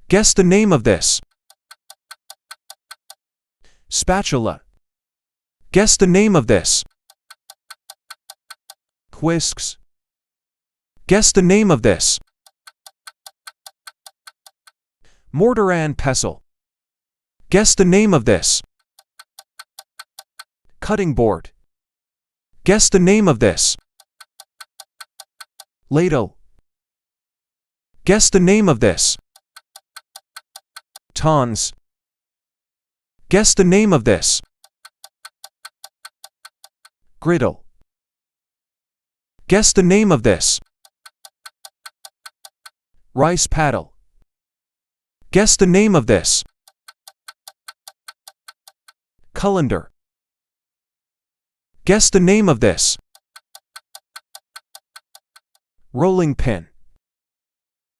Guess the name of this. Spatula. Guess the name of this. Whisks. Guess the name of this. Mortar and pestle. Guess the name of this. Cutting board. Guess the name of this. Ladle. Guess the name of this. Tongs. Guess the name of this. Griddle. Guess the name of this. Rice paddle. Guess the name of this. Colander. Guess the name of this. Rolling pin.